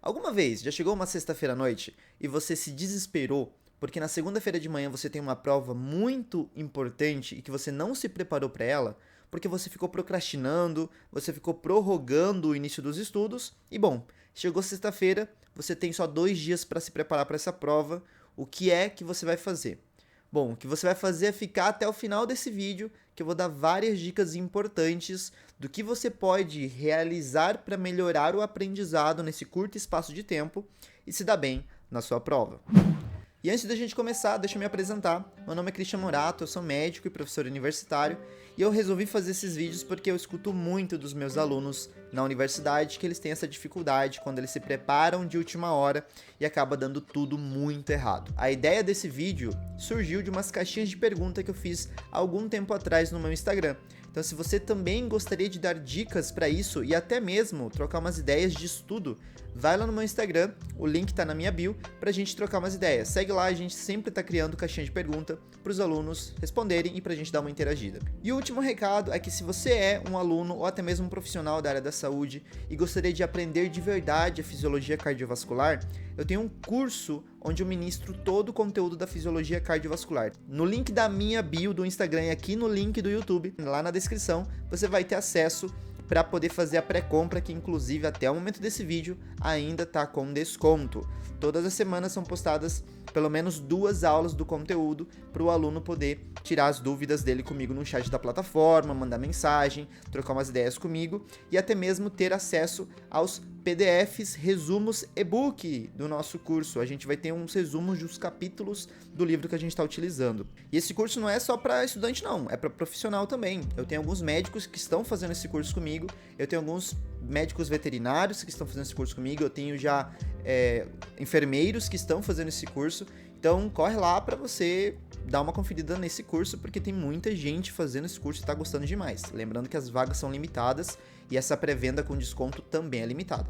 Alguma vez já chegou uma sexta-feira à noite e você se desesperou porque na segunda-feira de manhã você tem uma prova muito importante e que você não se preparou para ela, porque você ficou procrastinando, você ficou prorrogando o início dos estudos e bom, chegou sexta-feira, você tem só 2 dias para se preparar para essa prova. O que é que você vai fazer? Bom, o que você vai fazer é ficar até o final desse vídeo, que eu vou dar várias dicas importantes do que você pode realizar para melhorar o aprendizado nesse curto espaço de tempo e se dar bem na sua prova. E antes da gente começar, deixa eu me apresentar. Meu nome é Christian Morato, eu sou médico e professor universitário e eu resolvi fazer esses vídeos porque eu escuto muito dos meus alunos na universidade que eles têm essa dificuldade quando eles se preparam de última hora e acaba dando tudo muito errado. A ideia desse vídeo surgiu de umas caixinhas de pergunta que eu fiz há algum tempo atrás no meu Instagram. Então, se você também gostaria de dar dicas para isso e até mesmo trocar umas ideias de estudo, vai lá no meu Instagram, o link tá na minha bio, pra gente trocar umas ideias. Segue lá, a gente sempre tá criando caixinha de pergunta pros alunos responderem e pra gente dar uma interagida. E o último recado é que se você é um aluno ou até mesmo um profissional da área da saúde e gostaria de aprender de verdade a fisiologia cardiovascular, eu tenho um curso onde eu ministro todo o conteúdo da fisiologia cardiovascular. No link da minha bio do Instagram e aqui no link do YouTube, lá na descrição, você vai ter acesso para poder fazer a pré-compra, que inclusive até o momento desse vídeo ainda está com desconto. Todas as semanas são postadas pelo menos 2 aulas do conteúdo para o aluno poder tirar as dúvidas dele comigo no chat da plataforma, mandar mensagem, trocar umas ideias comigo e até mesmo ter acesso aos PDFs, resumos e-book do nosso curso. A gente vai ter uns resumos dos capítulos do livro que a gente está utilizando. E esse curso não é só para estudante não, é para profissional também. Eu tenho alguns médicos que estão fazendo esse curso comigo, eu tenho alguns médicos veterinários que estão fazendo esse curso comigo, eu tenho já enfermeiros que estão fazendo esse curso. Então corre lá para você dar uma conferida nesse curso, porque tem muita gente fazendo esse curso e está gostando demais. Lembrando que as vagas são limitadas e essa pré-venda com desconto também é limitada.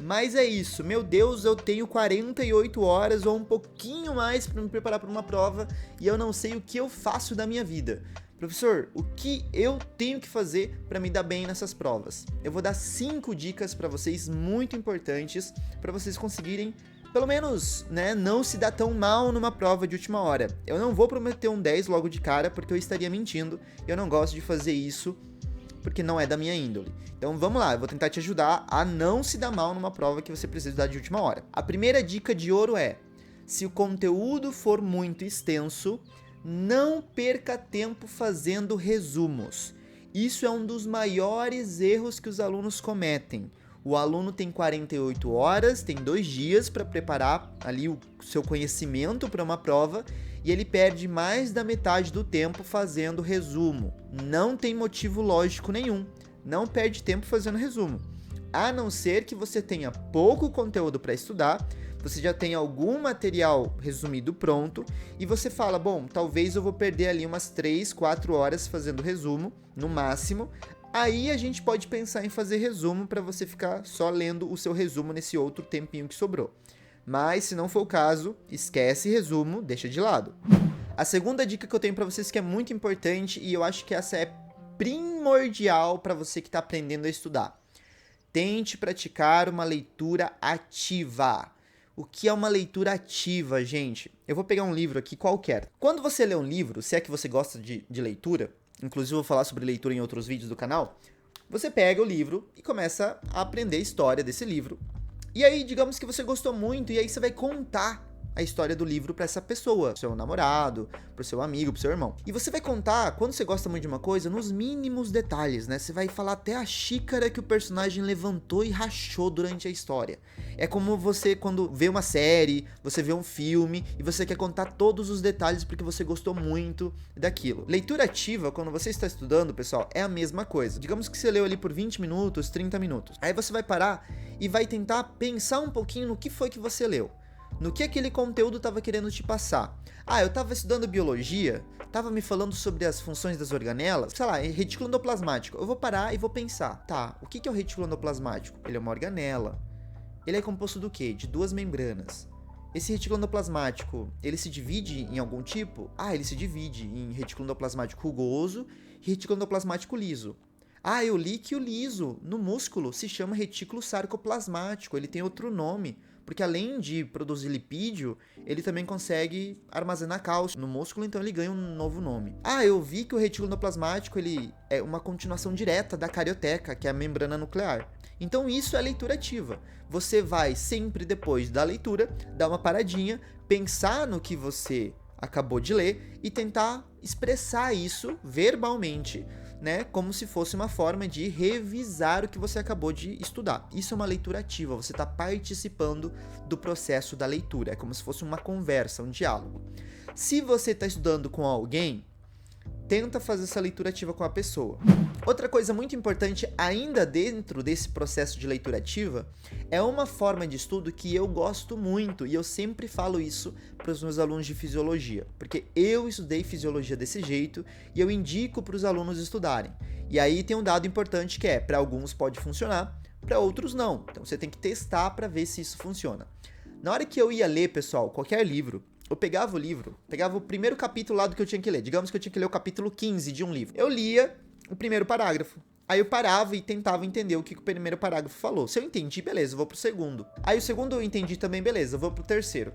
Mas é isso, meu Deus, eu tenho 48 horas ou um pouquinho mais para me preparar para uma prova e eu não sei o que eu faço da minha vida. Professor, o que eu tenho que fazer para me dar bem nessas provas? Eu vou dar 5 dicas para vocês muito importantes para vocês conseguirem, pelo menos, não se dar tão mal numa prova de última hora. Eu não vou prometer um 10 logo de cara porque eu estaria mentindo. Eu não gosto de fazer isso porque não é da minha índole. Então vamos lá, eu vou tentar te ajudar a não se dar mal numa prova que você precisa estudar de última hora. A primeira dica de ouro é: se o conteúdo for muito extenso, não perca tempo fazendo resumos. Isso é um dos maiores erros que os alunos cometem. O aluno tem 48 horas, tem 2 dias para preparar ali o seu conhecimento para uma prova e ele perde mais da metade do tempo fazendo resumo. Não tem motivo lógico nenhum. Não perde tempo fazendo resumo. A não ser que você tenha pouco conteúdo para estudar, você já tem algum material resumido pronto e você fala, bom, talvez eu vou perder ali umas 3, 4 horas fazendo resumo, no máximo. Aí a gente pode pensar em fazer resumo para você ficar só lendo o seu resumo nesse outro tempinho que sobrou. Mas se não for o caso, esquece resumo, deixa de lado. A segunda dica que eu tenho para vocês que é muito importante e eu acho que essa é primordial para você que está aprendendo a estudar. Tente praticar uma leitura ativa. O que é uma leitura ativa, gente? Eu vou pegar um livro aqui qualquer. Quando você lê um livro, se é que você gosta de leitura, inclusive eu vou falar sobre leitura em outros vídeos do canal, você pega o livro e começa a aprender a história desse livro. E aí, digamos que você gostou muito, e aí você vai contar a história do livro para essa pessoa, pro seu namorado, pro seu amigo, pro seu irmão. E você vai contar, quando você gosta muito de uma coisa, nos mínimos detalhes, né? Você vai falar até a xícara que o personagem levantou e rachou durante a história. É como você, quando vê uma série, você vê um filme, e você quer contar todos os detalhes porque você gostou muito daquilo. Leitura ativa, quando você está estudando, pessoal, é a mesma coisa. Digamos que você leu ali por 20 minutos, 30 minutos. Aí você vai parar e vai tentar pensar um pouquinho no que foi que você leu. No que aquele conteúdo estava querendo te passar. Ah, eu estava estudando biologia, estava me falando sobre as funções das organelas, sei lá, retículo endoplasmático. Eu vou parar e vou pensar, tá, o que é o retículo endoplasmático? Ele é uma organela. Ele é composto do quê? De 2 membranas. Esse retículo endoplasmático, ele se divide em algum tipo? Ah, ele se divide em retículo endoplasmático rugoso e retículo endoplasmático liso. Ah, eu li que o liso no músculo se chama retículo sarcoplasmático, ele tem outro nome, porque além de produzir lipídio, ele também consegue armazenar cálcio no músculo, então ele ganha um novo nome. Ah, eu vi que o retículo endoplasmático ele é uma continuação direta da carioteca, que é a membrana nuclear. Então isso é leitura ativa. Você vai sempre depois da leitura dar uma paradinha, pensar no que você acabou de ler e tentar expressar isso verbalmente, né, como se fosse uma forma de revisar o que você acabou de estudar. Isso é uma leitura ativa, você está participando do processo da leitura, é como se fosse uma conversa, um diálogo. Se você está estudando com alguém, tenta fazer essa leitura ativa com a pessoa. Outra coisa muito importante, ainda dentro desse processo de leitura ativa, é uma forma de estudo que eu gosto muito, e eu sempre falo isso para os meus alunos de fisiologia, porque eu estudei fisiologia desse jeito e eu indico para os alunos estudarem. E aí tem um dado importante que é, para alguns pode funcionar, para outros não. Então você tem que testar para ver se isso funciona. Na hora que eu ia ler, pessoal, qualquer livro, eu pegava o livro, pegava o primeiro capítulo lá do que eu tinha que ler. Digamos que eu tinha que ler o capítulo 15 de um livro. Eu lia o primeiro parágrafo. Aí eu parava e tentava entender o que o primeiro parágrafo falou. Se eu entendi, beleza, eu vou pro segundo. Aí o segundo eu entendi também, beleza, eu vou pro terceiro.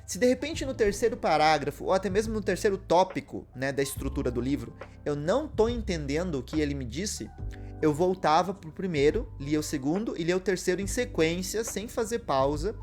Se de repente no terceiro parágrafo, ou até mesmo no terceiro tópico, né, da estrutura do livro, eu não tô entendendo o que ele me disse, eu voltava pro primeiro, lia o segundo e lia o terceiro em sequência, sem fazer pausa,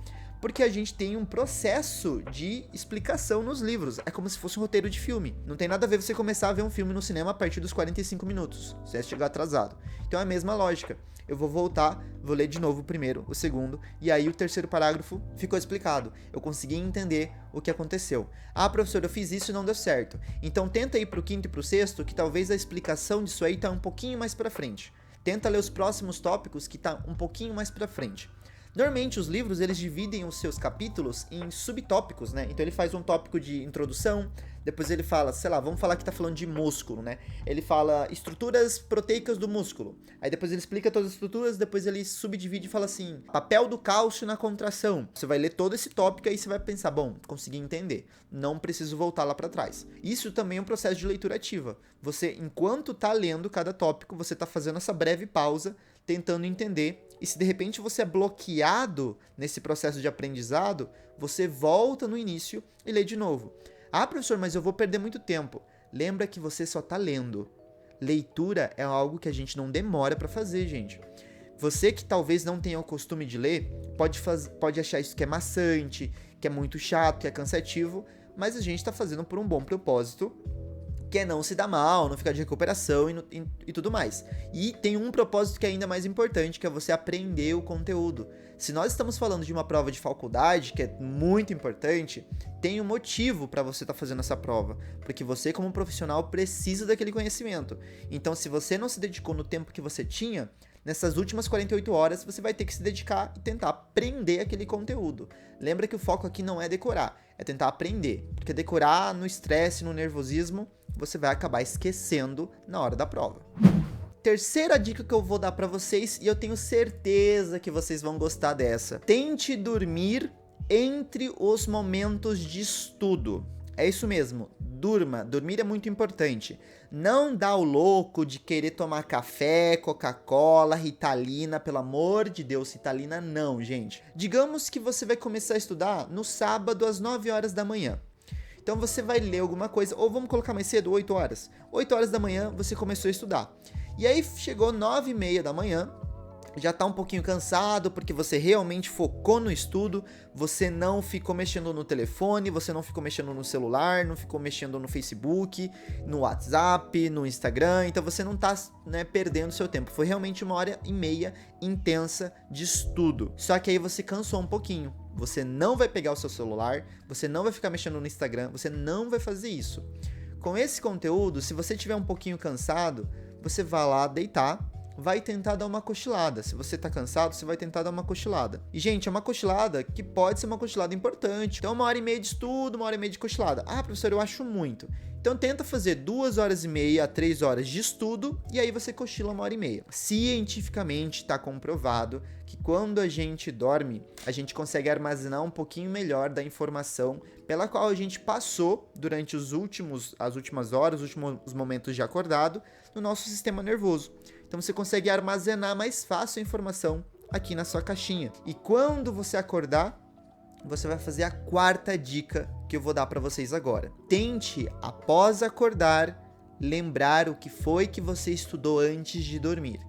porque a gente tem um processo de explicação nos livros. É como se fosse um roteiro de filme. Não tem nada a ver você começar a ver um filme no cinema a partir dos 45 minutos, se você chegar atrasado. Então é a mesma lógica. Eu vou voltar, vou ler de novo o primeiro, o segundo, e aí o terceiro parágrafo ficou explicado. Eu consegui entender o que aconteceu. Ah, professor, eu fiz isso e não deu certo. Então tenta ir pro quinto e pro sexto, que talvez a explicação disso aí tá um pouquinho mais pra frente. Tenta ler os próximos tópicos, que tá um pouquinho mais pra frente. Normalmente os livros eles dividem os seus capítulos em subtópicos, né? Então ele faz um tópico de introdução, depois ele fala, sei lá, vamos falar que tá falando de músculo, né? Ele fala estruturas proteicas do músculo. Aí depois ele explica todas as estruturas, depois ele subdivide e fala assim, papel do cálcio na contração. Você vai ler todo esse tópico e aí você vai pensar, bom, consegui entender. Não preciso voltar lá para trás. Isso também é um processo de leitura ativa. Você, enquanto tá lendo cada tópico, você tá fazendo essa breve pausa, tentando entender. E se de repente você é bloqueado nesse processo de aprendizado, você volta no início e lê de novo. Ah, professor, mas eu vou perder muito tempo. Lembra que você só tá lendo. Leitura é algo que a gente não demora para fazer, gente. Você que talvez não tenha o costume de ler, pode achar isso que é maçante, que é muito chato, que é cansativo, mas a gente tá fazendo por um bom propósito, que é não se dar mal, não ficar de recuperação e tudo mais. E tem um propósito que é ainda mais importante, que é você aprender o conteúdo. Se nós estamos falando de uma prova de faculdade, que é muito importante, tem um motivo para você estar fazendo essa prova, porque você como profissional precisa daquele conhecimento. Então, se você não se dedicou no tempo que você tinha, nessas últimas 48 horas, você vai ter que se dedicar e tentar aprender aquele conteúdo. Lembra que o foco aqui não é decorar, é tentar aprender. Porque decorar no estresse, no nervosismo, você vai acabar esquecendo na hora da prova. Terceira dica que eu vou dar pra vocês, e eu tenho certeza que vocês vão gostar dessa. Tente dormir entre os momentos de estudo. É isso mesmo, durma. Dormir é muito importante. Não dá o louco de querer tomar café, Coca-Cola, Ritalina, pelo amor de Deus, Ritalina não, gente. Digamos que você vai começar a estudar no sábado às 9 horas da manhã. Então você vai ler alguma coisa, ou vamos colocar mais cedo, 8 horas. 8 horas da manhã você começou a estudar. E aí chegou 9h30 da manhã, já tá um pouquinho cansado porque você realmente focou no estudo, você não ficou mexendo no telefone, você não ficou mexendo no celular, não ficou mexendo no Facebook, no WhatsApp, no Instagram, então você não tá, perdendo seu tempo. Foi realmente 1h30 intensa de estudo. Só que aí você cansou um pouquinho. Você não vai pegar o seu celular, você não vai ficar mexendo no Instagram, você não vai fazer isso. Com esse conteúdo, se você estiver um pouquinho cansado, você vai lá deitar, vai tentar dar uma cochilada. Se você tá cansado, você vai tentar dar uma cochilada. E, gente, é uma cochilada que pode ser uma cochilada importante. Então, 1h30 de estudo, 1h30 de cochilada. Ah, professor, eu acho muito. Então, tenta fazer 2h30 a 3 horas de estudo e aí você cochila 1h30. Cientificamente está comprovado que quando a gente dorme, a gente consegue armazenar um pouquinho melhor da informação pela qual a gente passou durante as últimas horas, os últimos momentos de acordado no nosso sistema nervoso. Então você consegue armazenar mais fácil a informação aqui na sua caixinha. E quando você acordar, você vai fazer a quarta dica que eu vou dar para vocês agora. Tente, após acordar, lembrar o que foi que você estudou antes de dormir.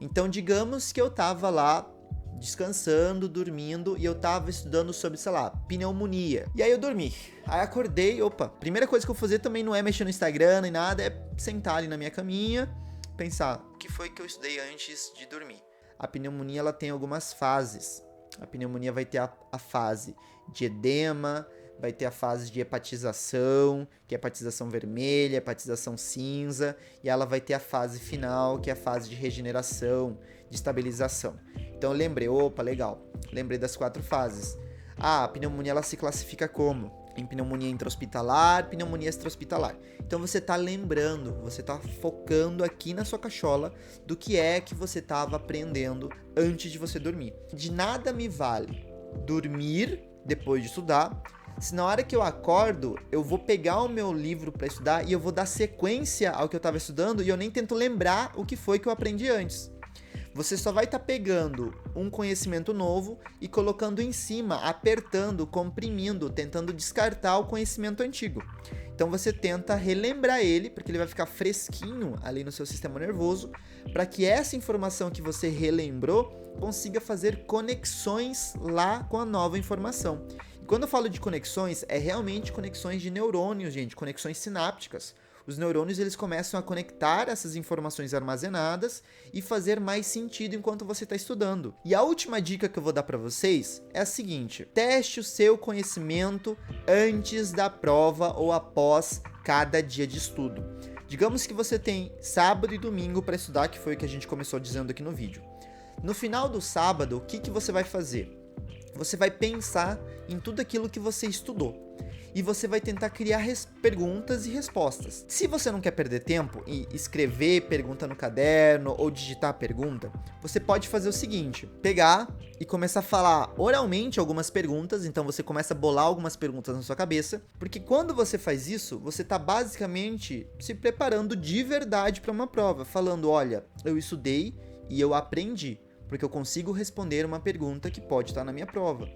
Então, digamos que eu estava lá descansando, dormindo, e eu tava estudando sobre, sei lá, pneumonia. E aí eu dormi. Aí acordei, primeira coisa que eu vou fazer também não é mexer no Instagram nem nada, é sentar ali na minha caminha, pensar, o que foi que eu estudei antes de dormir? A pneumonia, ela tem algumas fases. A pneumonia vai ter a fase de edema, vai ter a fase de hepatização, que é hepatização vermelha, hepatização cinza, e ela vai ter a fase final, que é a fase de regeneração, de estabilização. Então eu lembrei, legal, lembrei das 4 fases. A pneumonia, ela se classifica como? Em pneumonia intra-hospitalar, pneumonia extra-hospitalar. Então você tá lembrando, você tá focando aqui na sua cachola do que é que você tava aprendendo antes de você dormir. De nada me vale dormir depois de estudar, se na hora que eu acordo, eu vou pegar o meu livro para estudar e eu vou dar sequência ao que eu tava estudando e eu nem tento lembrar o que foi que eu aprendi antes. Você só vai estar pegando um conhecimento novo e colocando em cima, apertando, comprimindo, tentando descartar o conhecimento antigo. Então você tenta relembrar ele, porque ele vai ficar fresquinho ali no seu sistema nervoso, para que essa informação que você relembrou consiga fazer conexões lá com a nova informação. E quando eu falo de conexões, é realmente conexões de neurônios, gente, conexões sinápticas. Os neurônios, eles começam a conectar essas informações armazenadas e fazer mais sentido enquanto você está estudando. E a última dica que eu vou dar para vocês é a seguinte: teste o seu conhecimento antes da prova ou após cada dia de estudo. Digamos que você tem sábado e domingo para estudar, que foi o que a gente começou dizendo aqui no vídeo. No final do sábado, o que você vai fazer? Você vai pensar em tudo aquilo que você estudou. E você vai tentar criar perguntas e respostas. Se você não quer perder tempo e escrever pergunta no caderno ou digitar a pergunta, você pode fazer o seguinte: pegar e começar a falar oralmente algumas perguntas. Então você começa a bolar algumas perguntas na sua cabeça, porque quando você faz isso, você está basicamente se preparando de verdade para uma prova, falando: olha, eu estudei e eu aprendi, porque eu consigo responder uma pergunta que pode estar na minha prova.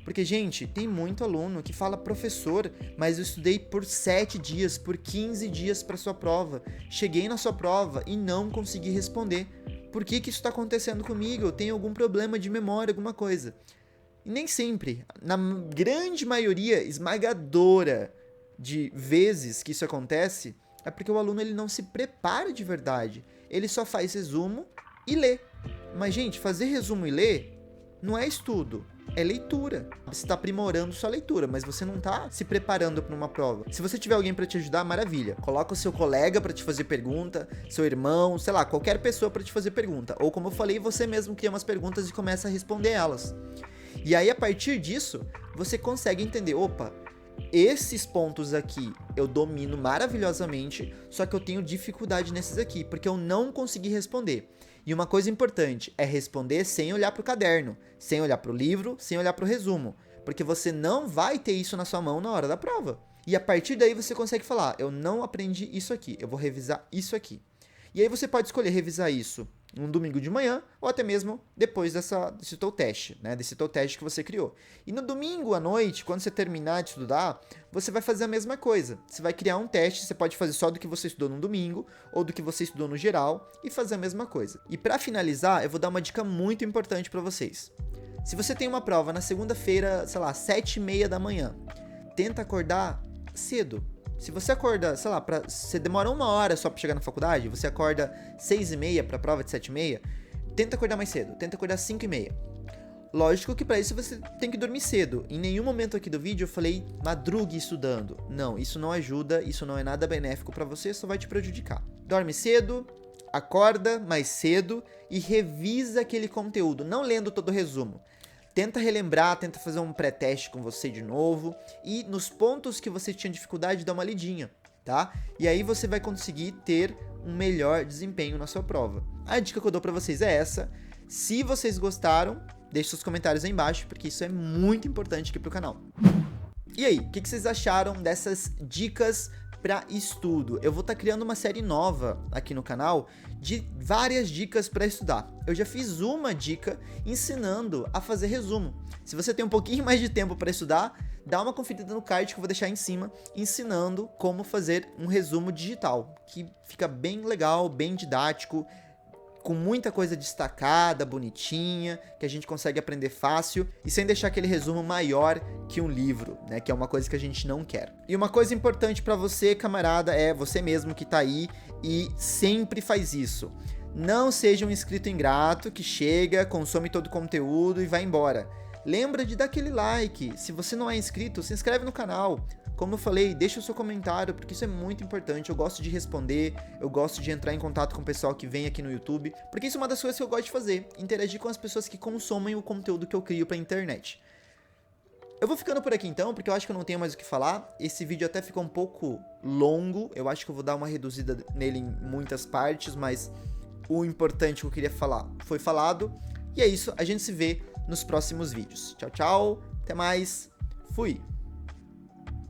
Porque, gente, tem muito aluno que fala: professor, mas eu estudei por 7 dias, por 15 dias para sua prova. Cheguei na sua prova e não consegui responder. Por que isso está acontecendo comigo? Eu tenho algum problema de memória, alguma coisa. E nem sempre, na grande maioria esmagadora de vezes que isso acontece, é porque o aluno ele não se prepara de verdade. Ele só faz resumo e lê. Mas, gente, fazer resumo e ler não é estudo. É leitura. Você está aprimorando sua leitura, mas você não está se preparando para uma prova. Se você tiver alguém para te ajudar, maravilha. Coloca o seu colega para te fazer pergunta, seu irmão, sei lá, qualquer pessoa para te fazer pergunta. Ou, como eu falei, você mesmo cria umas perguntas e começa a responder elas. E aí, a partir disso, você consegue entender: esses pontos aqui eu domino maravilhosamente, só que eu tenho dificuldade nesses aqui, porque eu não consegui responder. E uma coisa importante é responder sem olhar para o caderno, sem olhar para o livro, sem olhar para o resumo, porque você não vai ter isso na sua mão na hora da prova. E a partir daí você consegue falar: eu não aprendi isso aqui, eu vou revisar isso aqui. E aí você pode escolher revisar isso um domingo de manhã ou até mesmo depois desse teu teste, né? Desse teu teste que você criou. E no domingo à noite, quando você terminar de estudar, você vai fazer a mesma coisa. Você vai criar um teste, você pode fazer só do que você estudou no domingo ou do que você estudou no geral e fazer a mesma coisa. E para finalizar, eu vou dar uma dica muito importante para vocês. Se você tem uma prova na segunda-feira, sei lá, 7h30 da manhã, tenta acordar cedo. Se você acorda, sei lá, você demora 1 hora só pra chegar na faculdade, você acorda 6h30 pra prova de 7h30, tenta acordar mais cedo, tenta acordar 5h30. Lógico que pra isso você tem que dormir cedo. Em nenhum momento aqui do vídeo eu falei madrugue estudando. Não, isso não ajuda, isso não é nada benéfico pra você, só vai te prejudicar. Dorme cedo, acorda mais cedo e revisa aquele conteúdo, não lendo todo o resumo. Tenta relembrar, tenta fazer um pré-teste com você de novo e nos pontos que você tinha dificuldade, dá uma lidinha, tá? E aí você vai conseguir ter um melhor desempenho na sua prova. A dica que eu dou pra vocês é essa. Se vocês gostaram, deixe seus comentários aí embaixo, porque isso é muito importante aqui pro canal. E aí, o que vocês acharam dessas dicas para estudo. Eu vou estar criando uma série nova aqui no canal de várias dicas para estudar. Eu já fiz uma dica ensinando a fazer resumo. Se você tem um pouquinho mais de tempo para estudar, dá uma conferida no card que eu vou deixar em cima, ensinando como fazer um resumo digital, que fica bem legal, bem didático, com muita coisa destacada, bonitinha, que a gente consegue aprender fácil e sem deixar aquele resumo maior que um livro, né? Que é uma coisa que a gente não quer. E uma coisa importante para você, camarada, é você mesmo que tá aí e sempre faz isso. Não seja um inscrito ingrato que chega, consome todo o conteúdo e vai embora. Lembra de dar aquele like. Se você não é inscrito, se inscreve no canal. Como eu falei, deixa o seu comentário, porque isso é muito importante. Eu gosto de responder, eu gosto de entrar em contato com o pessoal que vem aqui no YouTube, porque isso é uma das coisas que eu gosto de fazer, interagir com as pessoas que consomem o conteúdo que eu crio pra internet. Eu vou ficando por aqui então, porque eu acho que eu não tenho mais o que falar. Esse vídeo até ficou um pouco longo, eu acho que eu vou dar uma reduzida nele em muitas partes, mas o importante que eu queria falar foi falado. E é isso, a gente se vê nos próximos vídeos. Tchau, tchau, até mais, fui!